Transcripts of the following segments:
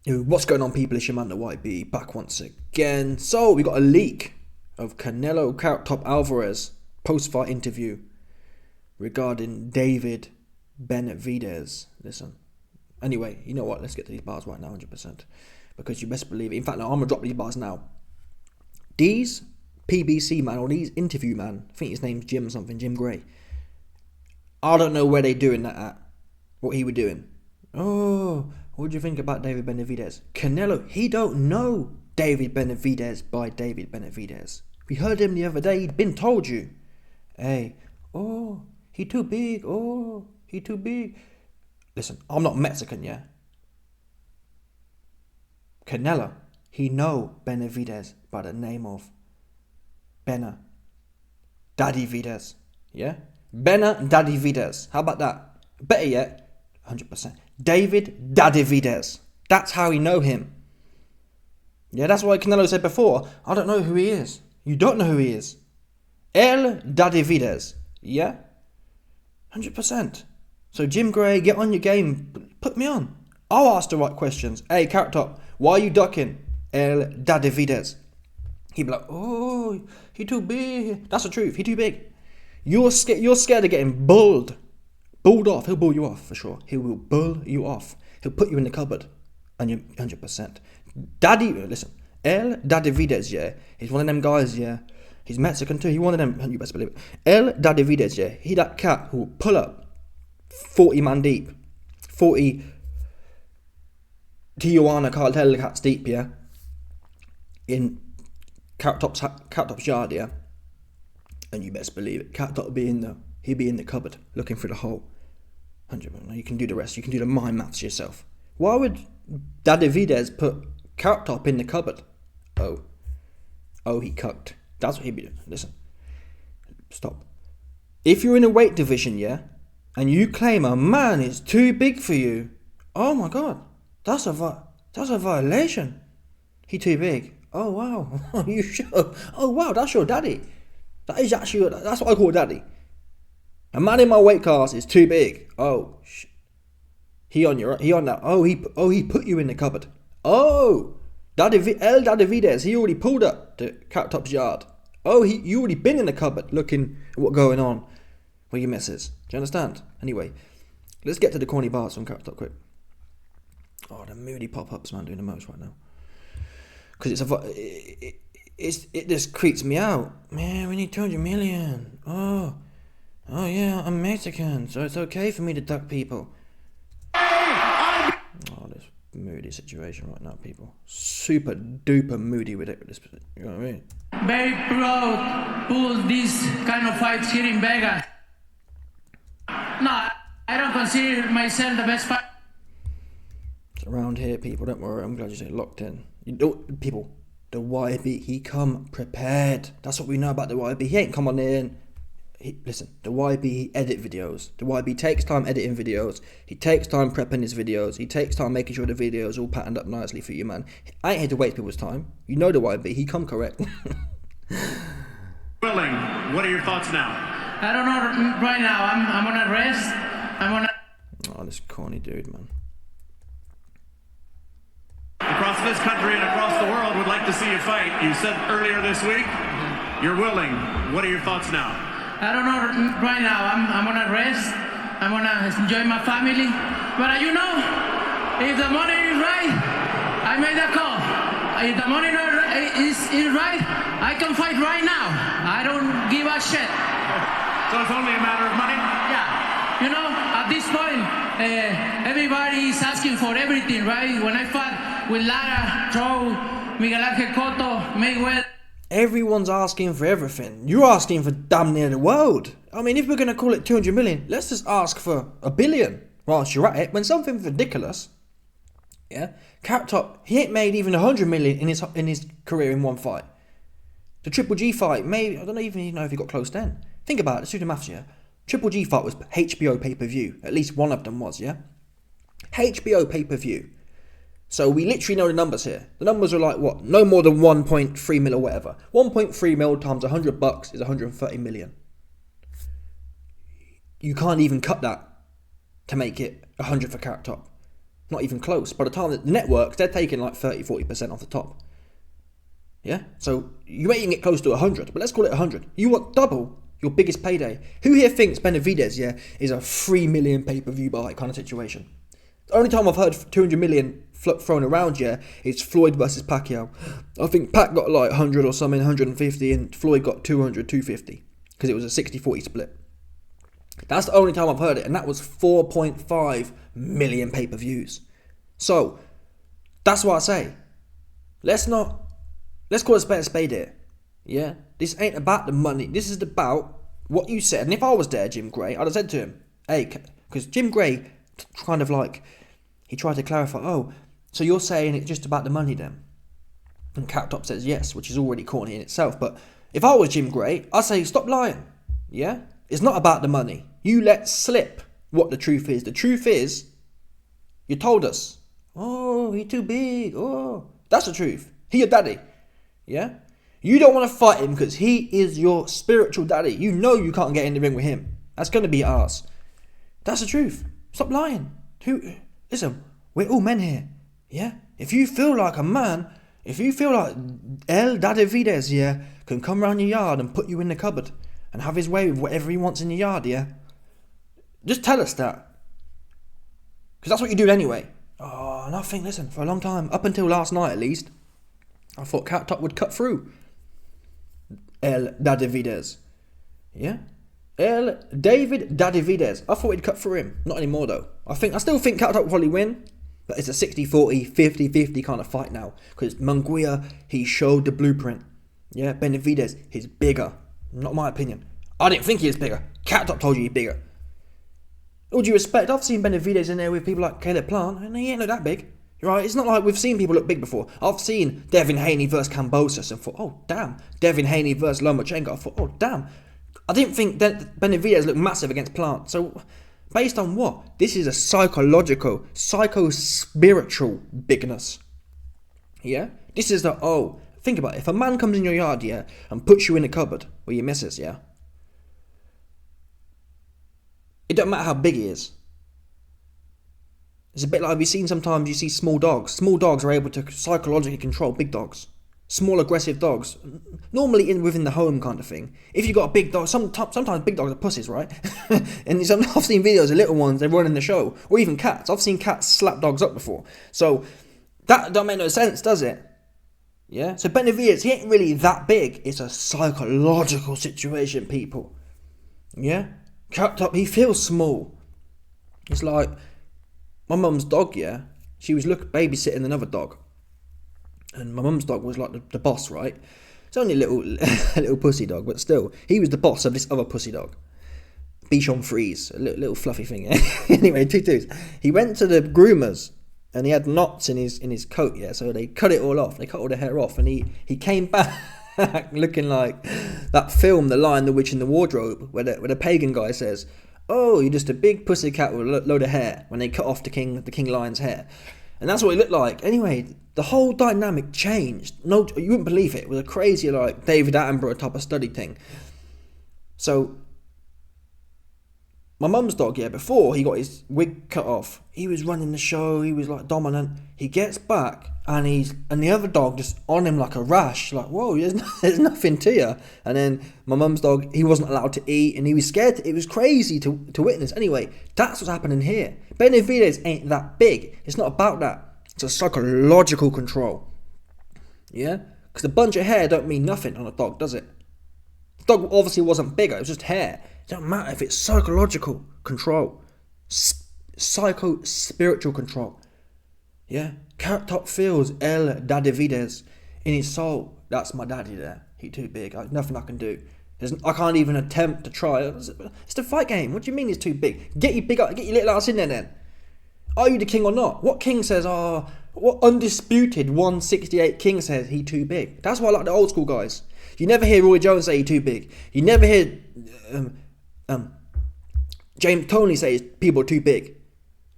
What's going on, people? It's your man, the YB, back once again. So, we got a leak of Canelo Carrot Top Alvarez post-fight interview regarding David Benavidez. Listen. Anyway, you know what? Let's get to these bars right now, 100%. Because you best believe it. In fact, no, I'm going to drop these bars now. These PBC man, or these interview man, I think his name's Jim something, Jim Gray. I don't know where they doing that at. What he were doing. Oh, what do you think about David Benavidez? Canelo, he don't know David Benavidez by David Benavidez. We heard him the other day. He'd been told you. Hey, oh, he too big. Oh, he too big. Listen, I'm not Mexican, yeah? Canelo, he know Benavidez by the name of Bena Daddyvidez, yeah? Bena Daddyvidez. How about that? Better yet, 100%. David Daddyvidez. That's how he know him. Yeah, that's why Canelo said before, I don't know who he is. You don't know who he is. El Daddyvidez. Yeah? 100%. So Jim Gray, get on your game. Put me on. I'll ask the right questions. Hey, Carrot Top, why are you ducking El Daddyvidez? He'd be like, oh, he too big. That's the truth. He too big. You're scared of getting bulled off. He'll bull you off for sure. He will bull you off. He'll put you in the cupboard. And you're 100%. Listen, El Daddyvidez, yeah. He's one of them guys, yeah. He's Mexican too. He's one of them, and you best believe it. El Daddyvidez, yeah. He that cat who will pull up 40 man deep. 40 Tijuana cartel cats deep, yeah. In Carrot Top's yard, yeah. And you best believe it. Carrot Top he'd be in the cupboard looking through the hole. 100%. You can do the rest. You can do the mind maths yourself. Why would Daddyvidez put Carrot Top in the cupboard? Oh, he cucked. That's what he'd be doing. Listen. Stop. If you're in a weight division, yeah, and you claim a man is too big for you, oh my God, that's a violation. He too big. Oh wow. Are you sure? Oh wow, that's your daddy. That's what I call daddy. A man in my weight class is too big. Oh, he on that. Oh, he put you in the cupboard. Oh, El Daddyvidez, he already pulled up to Carrot Top's yard. Oh, you already been in the cupboard looking at what's going on with your missus. Do you understand? Anyway, let's get to the corny bars from Carrot Top quick. Oh, the moody pop-ups, man, doing the most right now. Because it just creeps me out. Man, we need 200 million. Oh yeah, I'm Mexican, so it's okay for me to duck people. Oh, this moody situation right now, people. Super duper moody with it. You know what I mean? Very proud pull this kind of fights here in Vegas. No, I don't consider myself the best fighter. It's around here, people. Don't worry. I'm glad you say locked in. People, the YB, he come prepared. That's what we know about the YB. He ain't come on in. Listen, the YB, he edit videos. The YB takes time editing videos. He takes time prepping his videos. He takes time making sure the videos all patterned up nicely for you, man. I ain't here to waste people's time. You know the YB, he come correct. Willing, what are your thoughts now? I don't know right now. I'm gonna rest. Oh, this corny dude, man. Across this country and across the world would like to see you fight. You said earlier this week, you're willing. What are your thoughts now? I don't know right now. I'm gonna rest. I'm gonna enjoy my family. But you know, if the money is right, I made that call. If the money is right, I can fight right now. I don't give a shit. So it's only a matter of money? Yeah. You know, at this point, everybody is asking for everything, right? When I fought with Lara, Joe, Miguel Angel Cotto, Mayweather. Everyone's asking for everything. You're asking for damn near the world. I mean, if we're going to call it 200 million, let's just ask for $1 billion whilst you're at it. When something's ridiculous, yeah, Carrot Top, he ain't made even 100 million in his career in one fight. The Triple G fight, maybe, I don't even know if he got close then. Think about it, let's do the maths, yeah. Triple G fight was HBO pay-per-view. At least one of them was, yeah. HBO pay-per-view. So we literally know the numbers here. The numbers are like what? No more than 1.3 mil or whatever. 1.3 mil times $100 is 130 million. You can't even cut that to make it 100 for Carrot Top. Not even close. By the time the networks, they're taking like 30-40% off the top. Yeah? So you may even get close to 100, but let's call it 100. You want double your biggest payday. Who here thinks Benavidez, yeah, is a 3 million pay-per-view buy kind of situation? The only time I've heard 200 million thrown around, yeah, is Floyd versus Pacquiao. I think Pac got like 100 or something, 150, and Floyd got 200, 250, because it was a 60-40 split. That's the only time I've heard it, and that was 4.5 million pay-per-views. So, that's what I say. Let's call it a spade here. Yeah? This ain't about the money. This is about what you said. And if I was there, Jim Gray, I'd have said to him, hey, because Jim Gray kind of like, he tried to clarify, oh, so you're saying it's just about the money then? And Cat Top says yes, which is already corny in itself. But if I was Jim Gray, I'd say stop lying. Yeah? It's not about the money. You let slip what the truth is. The truth is, you told us, oh, he's too big. Oh, that's the truth. He your daddy. Yeah? You don't want to fight him because he is your spiritual daddy. You know you can't get in the ring with him. That's going to be ours. That's the truth. Stop lying. Listen, we're all men here. Yeah? If you feel like a man, if you feel like Daddyvidez, yeah, can come around your yard and put you in the cupboard and have his way with whatever he wants in the yard, yeah, just tell us that. Because that's what you do anyway. Oh, and I think, listen, for a long time, up until last night at least, I thought Cat Top would cut through Daddyvidez. Yeah? David Daddyvidez. I thought he'd cut through him. Not anymore though. I still think Cat Top will probably win. But it's a 60-40, 50-50 kind of fight now. Because Munguia, he showed the blueprint. Yeah, Benavidez, he's bigger. Not my opinion. I didn't think he was bigger. Cat Top told you he's bigger. All due respect, I've seen Benavidez in there with people like Caleb Plant, and he ain't look that big. Right? It's not like we've seen people look big before. I've seen Devin Haney versus Kambosos and thought, oh damn. Devin Haney versus Lomachenko, I thought, oh damn. I didn't think that Benavidez looked massive against Plant. So, based on what? This is a psychological, psycho-spiritual bigness. Yeah? This is the, think about it. If a man comes in your yard, yeah, and puts you in a cupboard with your missus, yeah, it don't matter how big he is. It's a bit like we've seen sometimes you see small dogs. Small dogs are able to psychologically control big dogs. Small aggressive dogs. Normally within the home kind of thing. If you've got a big dog, sometimes big dogs are pussies, right? And I've seen videos of little ones, they're running the show. Or even cats. I've seen cats slap dogs up before. So, that don't make no sense, does it? Yeah? So Benavidez, he ain't really that big. It's a psychological situation, people. Yeah? Cat Top, he feels small. It's like my mum's dog, yeah? She was babysitting another dog. And my mum's dog was like the boss, right? It's only a little pussy dog, but still, he was the boss of this other pussy dog. Bichon Frise, a little fluffy thing. Anyway, tutus. He went to the groomers, and he had knots in his coat, yeah? So they cut it all off. They cut all the hair off, and he came back looking like that film, The Lion, the Witch, and the Wardrobe, where the pagan guy says, oh, you're just a big pussy cat with a load of hair, when they cut off the king lion's hair. And that's what he looked like. Anyway, the whole dynamic changed. No, you wouldn't believe it. It was a crazy, like, David Attenborough type of study thing. So, my mum's dog, yeah, before he got his wig cut off, he was running the show, he was, like, dominant. He gets back, and the other dog just on him like a rash, like, whoa, there's nothing to you. And then my mum's dog, he wasn't allowed to eat, and he was scared. It was crazy to witness. Anyway, that's what's happening here. Benavidez ain't that big. It's not about that. It's a psychological control. Yeah? Because a bunch of hair don't mean nothing on a dog, does it? The dog obviously wasn't bigger, it was just hair. It don't matter if it's psychological control. Psycho-spiritual control. Yeah? Cat Top feels Daddyvidez in his soul. That's my daddy there. He too big. There's nothing I can do. I can't even attempt to try. It's the fight game. What do you mean he's too big? Get your little ass in there then. Are you the king or not? What king says, what undisputed 168 king says he too big? That's why I like the old school guys. You never hear Roy Jones say he too big. You never hear James Toney say people are too big.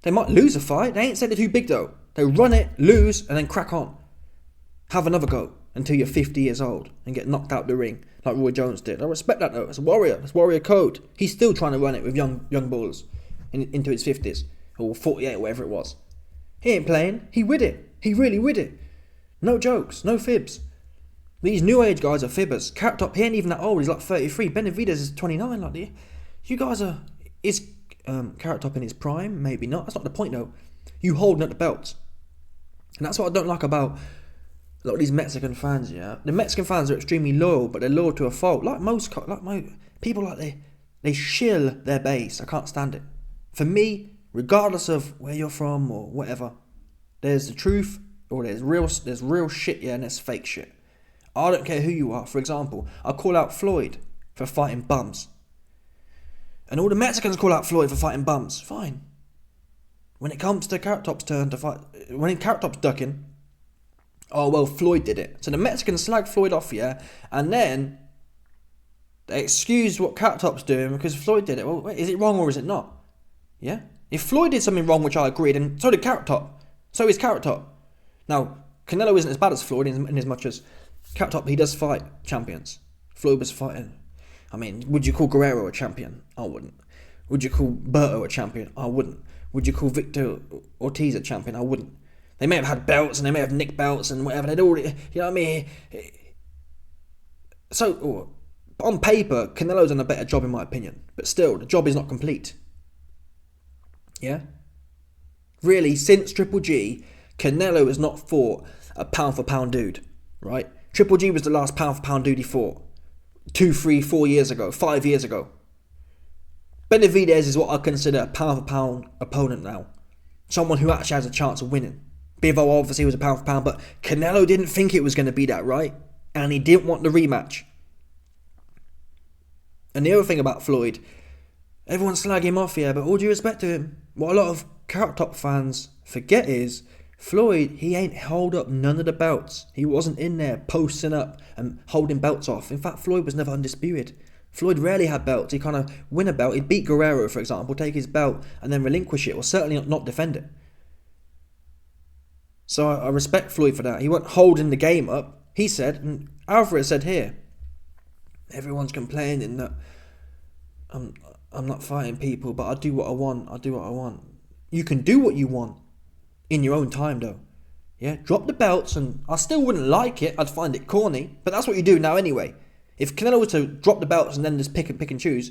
They might lose a fight. They ain't said they're too big though. They run it, lose, and then crack on. Have another go until you're 50 years old and get knocked out the ring like Roy Jones did. I respect that though. It's a warrior. It's warrior code. He's still trying to run it with young balls into his 50s or 48 or whatever it was. He ain't playing. He with it. He really with it. No jokes. No fibs. These new age guys are fibbers. Carrot Top, he ain't even that old. He's like 33. Daddyvidez is 29. Like, you guys are... Is Carrot Top in his prime? Maybe not. That's not the point, though. You holding up the belts. And that's what I don't like about a lot of these Mexican fans, yeah. The Mexican fans are extremely loyal, but they're loyal to a fault. Like most people, like they shill their base. I can't stand it. For me, regardless of where you're from or whatever, there's the truth or there's real shit, yeah, and there's fake shit. I don't care who you are. For example, I call out Floyd for fighting bums. And all the Mexicans call out Floyd for fighting bums. Fine. When it comes to Carrot Top's turn to fight, when Carrot Top's ducking, oh, well, Floyd did it. So the Mexicans slag Floyd off, yeah, and then they excuse what Carrot Top's doing because Floyd did it. Well, wait, is it wrong or is it not? Yeah? If Floyd did something wrong, which I agree, then so did Carrot Top. So is Carrot Top. Now, Canelo isn't as bad as Floyd in as much as Carrot Top, he does fight champions. Floyd was fighting. I mean, would you call Guerrero a champion? I wouldn't. Would you call Berto a champion? I wouldn't. Would you call Victor Ortiz a champion? I wouldn't. They may have had belts and they may have nicked belts and whatever. They'd already, you know what I mean? So, on paper, Canelo's done a better job in my opinion. But still, the job is not complete. Yeah? Really, since Triple G, Canelo has not fought a pound for pound dude. Right? Triple G was the last pound for pound dude he fought. 2, 3, 4 years ago. 5 years ago. Daddyvidez is what I consider a pound for pound opponent now. Someone who actually has a chance of winning. Bivol obviously was a pound for pound, but Canelo didn't think it was going to be that, right? And he didn't want the rematch. And the other thing about Floyd, everyone's slagging him off, yeah, but all due respect to him, what a lot of Carrot Top fans forget is, Floyd, he ain't held up none of the belts. He wasn't in there posting up and holding belts off. In fact, Floyd was never undisputed. Floyd rarely had belts. He'd kind of win a belt. He'd beat Guerrero, for example, take his belt and then relinquish it, or certainly not defend it. So I respect Floyd for that. He wasn't holding the game up. He said, and Alvarez said here, everyone's complaining that I'm not fighting people, but I do what I want. I do what I want. You can do what you want in your own time, though. Yeah, drop the belts, and I still wouldn't like it. I'd find it corny, but that's what you do now anyway. If Canelo was to drop the belts and then just pick and choose,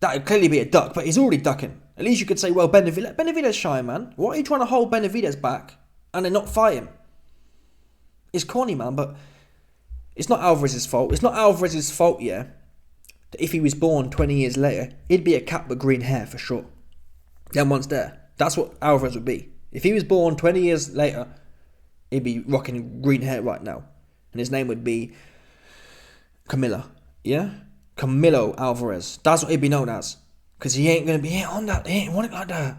that would clearly be a duck, but he's already ducking. At least you could say, well, Daddyvidez shine, man. Why are you trying to hold Daddyvidez back and then not fight him? It's corny, man, but it's not Alvarez's fault. It's not Alvarez's fault, yeah, that if he was born 20 years later, he'd be a cat with green hair for sure. Then once there, that's what Alvarez would be. If he was born 20 years later, he'd be rocking green hair right now. And his name would be Camilla, yeah? Camilo Alvarez. That's what he'd be known as. Because he ain't on that. He ain't want it like that.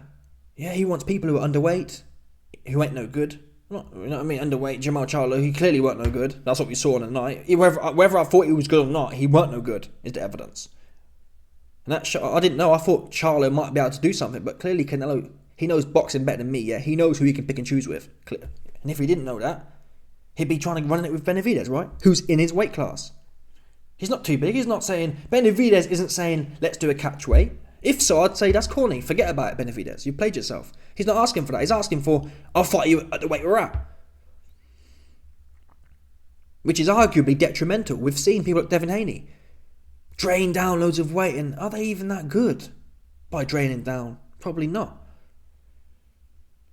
Yeah, he wants people who are underweight, who ain't no good. You know what I mean? Underweight. Jamal Charlo, he clearly weren't no good. That's what we saw on the night. Whether I thought he was good or not, he weren't no good, is the evidence. And that I didn't know. I thought Charlo might be able to do something, but clearly Canelo, he knows boxing better than me, yeah? He knows who he can pick and choose with. And if he didn't know that, he'd be trying to run it with Daddyvidez, right? Who's in his weight class. He's not too big. He's not saying... Daddyvidez isn't saying, let's do a catch weight. If so, I'd say that's corny. Forget about it, Daddyvidez. You played yourself. He's not asking for that. He's asking for, I'll fight you at the weight we're at. Which is arguably detrimental. We've seen people like Devin Haney drain down loads of weight, and are they even that good by draining down? Probably not.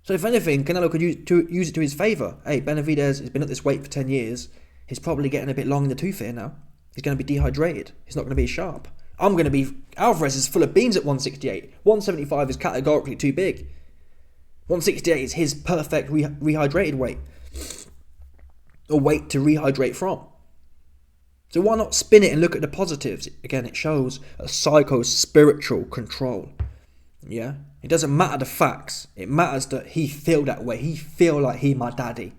So if anything, Canelo could use it to his favour. Hey, Daddyvidez has been at this weight for 10 years. He's probably getting a bit long in the tooth here now. He's going to be dehydrated. He's not going to be sharp. Alvarez is full of beans at 168. 175 is categorically too big. 168 is his perfect rehydrated weight. Or weight to rehydrate from. So why not spin it and look at the positives? Again, it shows a psycho-spiritual control. Yeah? It doesn't matter the facts. It matters that he feel that way. He feel like he my daddy.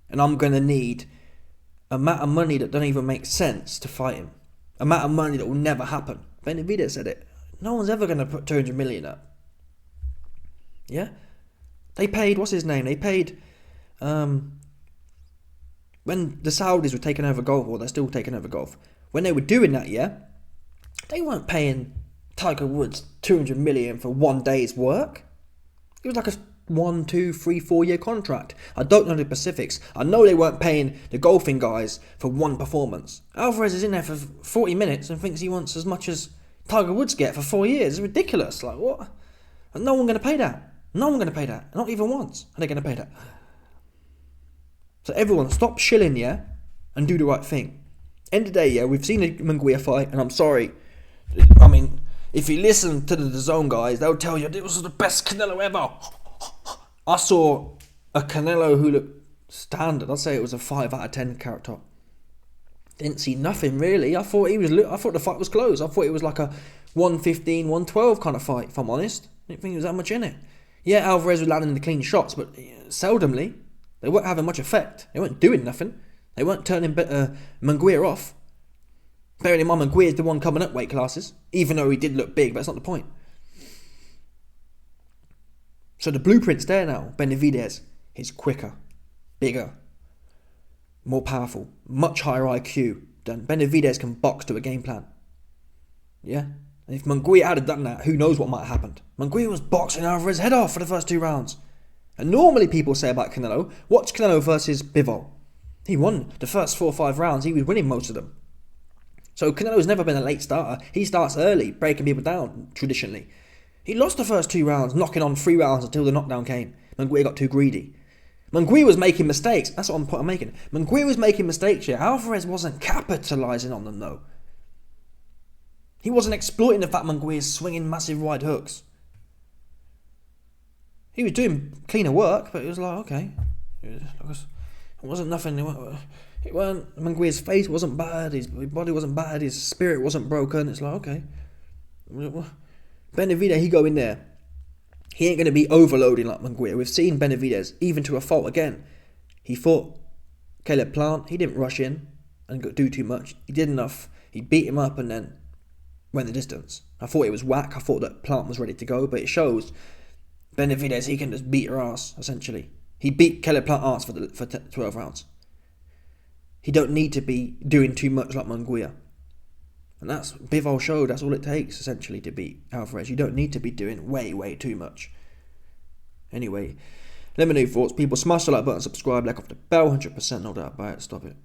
And I'm going to need amount of money that don't even make sense to fight him. Amount of money that will never happen. Daddyvidez said it. No one's ever going to put 200 million up. Yeah? They paid, what's his name? They paid, when the Saudis were taking over golf, or they're still taking over golf, when they were doing that, yeah, they weren't paying Tiger Woods 200 million for one day's work. It was like 1, 2, 3, 4 year contract. I don't know the specifics. I know they weren't paying the golfing guys for one performance. Alvarez is in there for 40 minutes and thinks he wants as much as Tiger Woods get for 4 years. It's ridiculous. Like, what? And no one going to pay that. No one going to pay that. Not even once are they going to pay that. So everyone, stop shilling, yeah, and do the right thing. End of the day, yeah, we've seen the Munguia fight, and I'm sorry. I mean, if you listen to the DAZN guys, they'll tell you it was the best Canelo ever. I saw a Canelo who looked standard. I'd say it was a 5 out of 10 carrot top. Didn't see nothing really. I thought the fight was close. I thought it was like a 115, 112 kind of fight, if I'm honest. I didn't think there was that much in it. Yeah, Alvarez was landing the clean shots, but seldomly. They weren't having much effect. They weren't doing nothing. They weren't turning Munguia off. Bearing in mind, Munguia's the one coming up weight classes, even though he did look big, but that's not the point. So the blueprint's there now. Daddyvidez is quicker, bigger, more powerful, much higher IQ than Daddyvidez can box to a game plan. Yeah? And if Munguia had done that, who knows what might have happened. Munguia was boxing Alvarez's head off for the first 2 rounds. And normally people say about Canelo, watch Canelo versus Bivol. He won the first 4 or 5 rounds. He was winning most of them. So Canelo's never been a late starter. He starts early, breaking people down, traditionally. He lost the first 2 rounds, knocking on 3 rounds until the knockdown came. Munguia got too greedy. Munguia was making mistakes. That's what I'm making. Munguia was making mistakes here. Alvarez wasn't capitalising on them, though. He wasn't exploiting the fact Munguia's swinging massive wide hooks. He was doing cleaner work, but it was like, okay. It wasn't nothing. It weren't, Munguia's face wasn't bad, his body wasn't bad, his spirit wasn't broken. It's like, okay. Daddyvidez, he go in there. He ain't going to be overloading like Munguia. We've seen Daddyvidez, even to a fault again. He fought Caleb Plant. He didn't rush in and do too much. He did enough. He beat him up and then went the distance. I thought it was whack. I thought that Plant was ready to go, but it shows Daddyvidez, he can just beat her ass, essentially. He beat Caleb Plant ass for 12 rounds. He don't need to be doing too much like Munguia. And that's Bivol showed, that's all it takes, essentially, to beat Alvarez. You don't need to be doing way too much. Anyway, let me know your thoughts. People, smash the like button, subscribe, like off the bell, 100%, no doubt about it. Stop it.